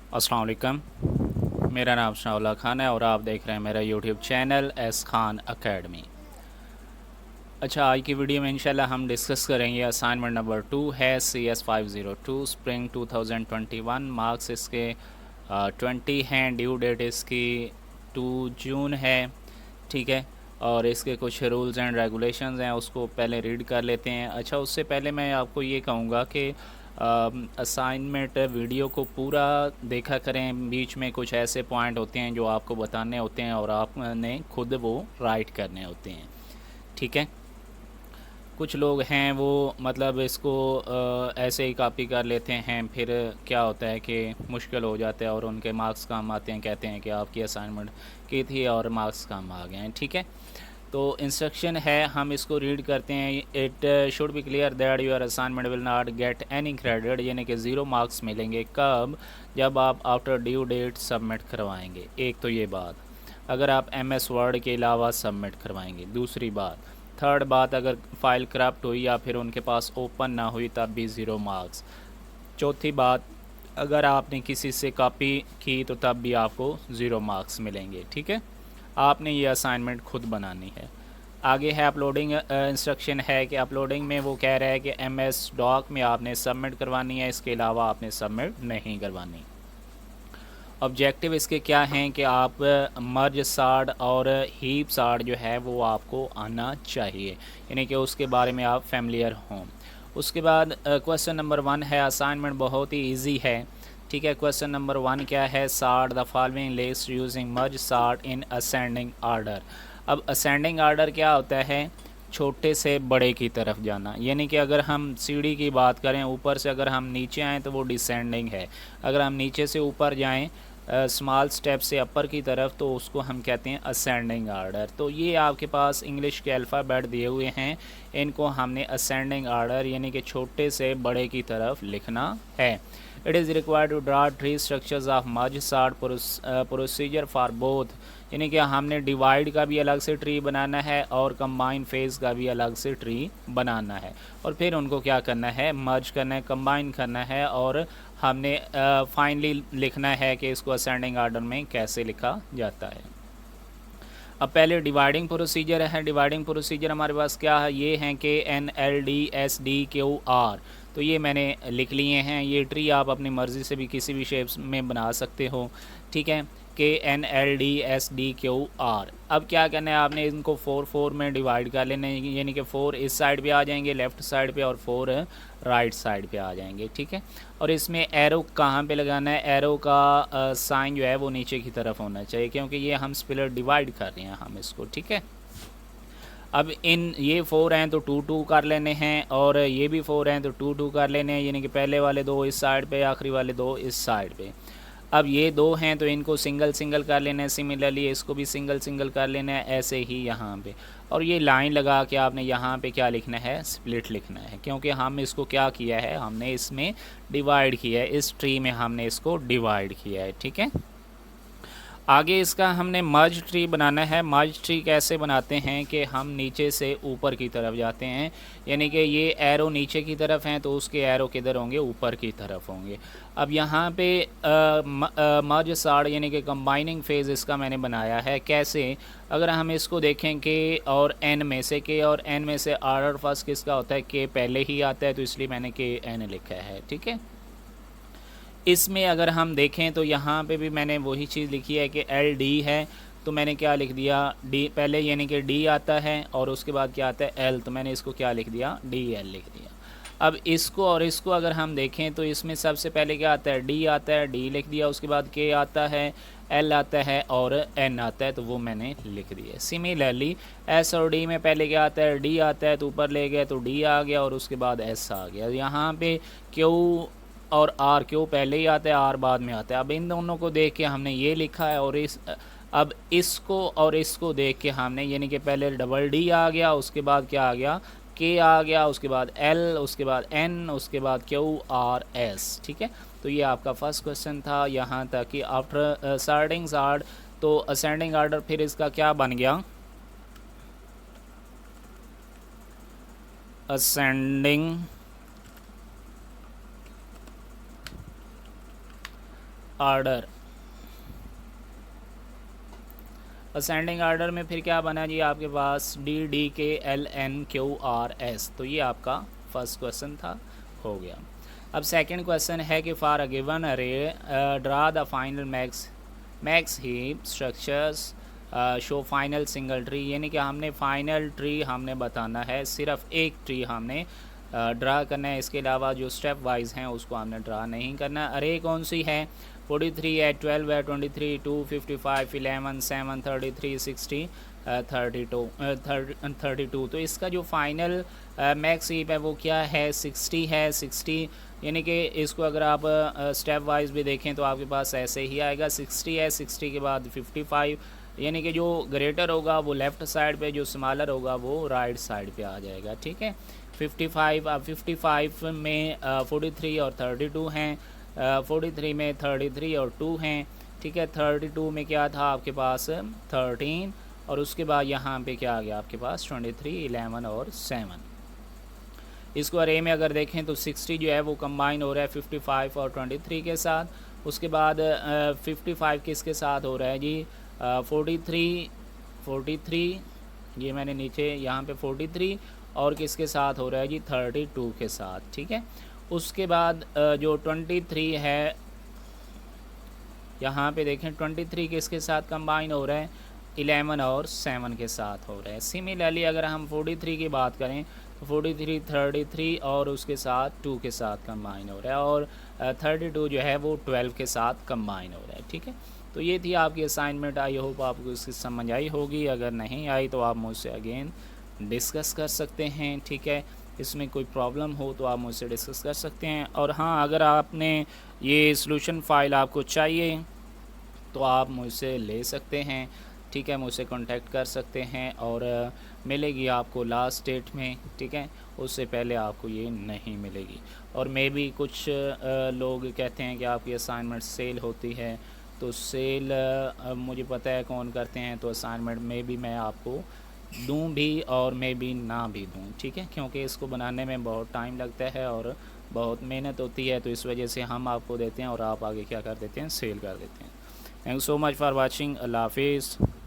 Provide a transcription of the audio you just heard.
अस्सलाम वालेकुम। मेरा नाम शाउला खान है और आप देख रहे हैं मेरा YouTube channel S Khan academy. अच्छा, आज की वीडियो में इंशाल्लाह हम डिस्कस करेंगे असाइनमेंट नंबर 2 है CS502 स्प्रिंग 2021। मार्क्स इसके 20 हैं। ड्यू डेट इसकी 2 जून है। ठीक है। और इसके कुछ रूल्स एंड रेगुलेशंस हैं, उसको पहले रीड कर लेते हैं। अच्छा, उससे पहले मैं आपको ये कहूँगा कि असाइनमेंट वीडियो को पूरा देखा करें। बीच में कुछ ऐसे पॉइंट होते हैं जो आपको बताने होते हैं और आपने खुद वो राइट करने होते हैं। ठीक है। कुछ लोग हैं वो मतलब इसको ऐसे ही कॉपी कर लेते हैं, फिर क्या होता है कि मुश्किल हो जाता है और उनके मार्क्स कम आते हैं। कहते हैं कि आपकी असाइनमेंट की थी और मार्क्स कम आ गए हैं। ठीक है। तो इंस्ट्रक्शन है, हम इसको रीड करते हैं। It should be clear that your assignment will not get any credit, यानी कि 0 मार्क्स मिलेंगे। कब? जब आप आफ्टर ड्यू डेट सबमिट करवाएंगे। एक तो ये बात, अगर आप MS वर्ड के अलावा सबमिट करवाएंगे। दूसरी बात, थर्ड बात, अगर फ़ाइल करप्ट हुई या फिर उनके पास ओपन ना हुई तब भी 0 मार्क्स। चौथी बात, अगर आपने किसी से कॉपी की तो तब भी आपको 0 मार्क्स मिलेंगे। ठीक है। आपने ये असाइनमेंट खुद बनानी है। आगे है अपलोडिंग इंस्ट्रक्शन है कि अपलोडिंग में वो कह रहा है कि MS डॉक में आपने सबमिट करवानी है, इसके अलावा आपने सबमिट नहीं करवानी। ऑब्जेक्टिव इसके क्या हैं कि आप मर्ज सार्ट और हीप सार्ट जो है वो आपको आना चाहिए, यानी कि उसके बारे में आप फेमिलियर हों। उसके बाद क्वेश्चन नंबर 1 है। असाइनमेंट बहुत ही इजी है। ठीक है। क्वेश्चन नंबर 1 क्या है? Sort the following list using merge sort in ascending order. अब असेंडिंग आर्डर क्या होता है? छोटे से बड़े की तरफ जाना, यानी कि अगर हम सीढ़ी की बात करें, ऊपर से अगर हम नीचे आएँ तो वो डिसेंडिंग है। अगर हम नीचे से ऊपर जाएं स्मॉल स्टेप से अपर की तरफ तो उसको हम कहते हैं असेंडिंग आर्डर। तो ये आपके पास इंग्लिश के अल्फ़ाबेट दिए हुए हैं, इनको हमने असेंडिंग आर्डर यानी कि छोटे से बड़े की तरफ लिखना है। It is required to draw tree structures of merge sort procedure for both, यानी कि हमने डिवाइड का भी अलग से ट्री बनाना है और कंबाइन फेज का भी अलग से ट्री बनाना है, और फिर उनको क्या करना है? मर्ज करना है, कंबाइन करना है, और हमने फाइनली लिखना है कि इसको असेंडिंग आर्डर में कैसे लिखा जाता है। अब पहले डिवाइडिंग प्रोसीजर है। डिवाइडिंग प्रोसीजर हमारे पास क्या है? ये हैं कि NLDSDQR, तो ये मैंने लिख लिए हैं। ये ट्री आप अपनी मर्ज़ी से भी किसी भी शेप्स में बना सकते हो। ठीक है। कि NLDSDQR। अब क्या करना है? आपने इनको 4 में डिवाइड कर लेना है, यानी कि 4 इस साइड पे आ जाएंगे लेफ़्ट साइड पे और 4 राइट साइड पे आ जाएंगे। ठीक है। और इसमें एरो कहाँ पे लगाना है? एरो का साइन जो है वो नीचे की तरफ होना चाहिए, क्योंकि ये हम स्पिलर डिवाइड कर रहे हैं हम इसको। ठीक है। अब इन ये 4 हैं तो 2 कर लेने हैं, और ये भी 4 हैं तो 2 कर लेने हैं, यानी कि पहले वाले 2 इस साइड पे, आखिरी वाले 2 इस साइड पे। अब ये 2 हैं तो इनको सिंगल सिंगल कर लेना है। सिमिलरली इसको भी सिंगल सिंगल कर लेना है, ऐसे ही यहाँ पे। और ये लाइन लगा के आपने यहाँ पे क्या लिखना है? स्प्लिट लिखना है, क्योंकि हम इसको क्या किया है? हमने इसमें डिवाइड किया है, इस ट्री में हमने इसको डिवाइड किया है। ठीक है। आगे इसका हमने मर्ज ट्री बनाना है। मर्ज ट्री कैसे बनाते हैं कि हम नीचे से ऊपर की तरफ जाते हैं, यानी कि ये एरो नीचे की तरफ हैं तो उसके एरो किधर होंगे? ऊपर की तरफ होंगे। अब यहाँ पे मर्ज साड़ यानी कि कंबाइनिंग फेज़ इसका मैंने बनाया है। कैसे? अगर हम इसको देखें के और एन में से, के और एन में से आर्डर फर्स्ट किसका होता है? के पहले ही आता है, तो इसलिए मैंने के एन लिखा है। ठीक है। इसमें अगर हम देखें तो यहाँ पे भी मैंने वही चीज़ लिखी है कि LD है, तो मैंने क्या लिख दिया? D पहले, यानी कि D आता है और उसके बाद क्या आता है? L, तो मैंने इसको क्या लिख दिया? DL लिख दिया। अब इसको और इसको अगर हम देखें तो इसमें सबसे पहले क्या आता है? D आता है, D लिख दिया। उसके बाद K आता है, L आता है और N आता है, तो वो मैंने लिख दिया। सिमिलरली S और D में पहले क्या आता है? D आता है, तो ऊपर ले गए तो D आ गया और उसके बाद S आ गया। यहाँ पे Q और आर, क्यों पहले ही आता है, आर बाद में आता है। अब इन दोनों को देख के हमने ये लिखा है, और अब इसको और इसको देख के हमने, यानी कि पहले डबल डी आ गया, उसके बाद क्या आ गया? के आ गया, उसके बाद एल, उसके बाद एन, उसके बाद क्यू आर एस। ठीक है। तो ये आपका फर्स्ट क्वेश्चन था। यहाँ तक कि आफ्टर सॉर्टिंग सॉर्ट, तो असेंडिंग आर्डर फिर इसका क्या बन गया? असेंडिंग आर्डर, असेंडिंग आर्डर में फिर क्या बना जी आपके पास DDKLNQRS, तो ये आपका फर्स्ट क्वेश्चन था, हो गया। अब सेकंड क्वेश्चन है कि फॉर अ गिवन अरे draw the final max heap structures show final single tree, यानी कि हमने फाइनल ट्री हमने बताना है, सिर्फ एक ट्री हमने ड्रा करना है, इसके अलावा जो स्टेप वाइज हैं उसको हमने ड्रा नहीं करना। अरे कौन सी है, 43 है, 12 है, 23, 2, 55, 11, 7, 33, 60, 32, तो इसका जो फाइनल मैक्स हीप है वो क्या है, 60 है। 60 यानी कि इसको अगर आप स्टेप वाइज भी देखें तो आपके पास ऐसे ही आएगा, 60 है, 60 के बाद 55, यानी कि जो ग्रेटर होगा वो लेफ़्ट साइड पे, जो स्मॉलर होगा वो राइट साइड पे आ जाएगा, ठीक है। 55, अब 55 में 43 और 32 हैं, 43 में 33 और 2 हैं, ठीक है। 32 में क्या था आपके पास 13, और उसके बाद यहाँ पे क्या आ गया आपके पास 23, 11 और 7। इसको अरे में अगर देखें तो 60 जो है वो कंबाइन हो रहा है 55 और 23 के साथ। उसके बाद 55 किसके साथ हो रहा है जी 43, ये मैंने नीचे यहाँ पे 43, और किसके साथ हो रहा है जी 32 के साथ, ठीक है। उसके बाद जो 23 है यहाँ पे देखें 23 किसके साथ कंबाइन हो रहा है 11 और 7 के साथ हो रहा है। सिमिलरली अगर हम 43 की बात करें तो 43, 33 और उसके साथ 2 के साथ कंबाइन हो रहा है, और 32 जो है वो 12 के साथ कंबाइन हो रहा है, ठीक है। तो ये थी आपकी असाइनमेंट, आई होप आपको इसकी समझ आई होगी। अगर नहीं आई तो आप मुझसे अगेन डिस्कस कर सकते हैं, ठीक है। इसमें कोई प्रॉब्लम हो तो आप मुझसे डिस्कस कर सकते हैं। और हाँ, अगर आपने ये सॉल्यूशन फ़ाइल आपको चाहिए तो आप मुझसे ले सकते हैं, ठीक है, मुझसे कांटेक्ट कर सकते हैं, और मिलेगी आपको लास्ट डेट में, ठीक है, उससे पहले आपको ये नहीं मिलेगी। और मे भी कुछ लोग कहते हैं कि आपकी असाइनमेंट सेल होती है, तो सेल मुझे पता है कौन करते हैं, तो असाइनमेंट में भी मैं आपको दूं भी और मैं भी ना भी दूं, ठीक है, क्योंकि इसको बनाने में बहुत टाइम लगता है और बहुत मेहनत होती है, तो इस वजह से हम आपको देते हैं और आप आगे क्या कर देते हैं, सेल कर देते हैं। Thank you so much for watching. अल्लाह हाफिज़।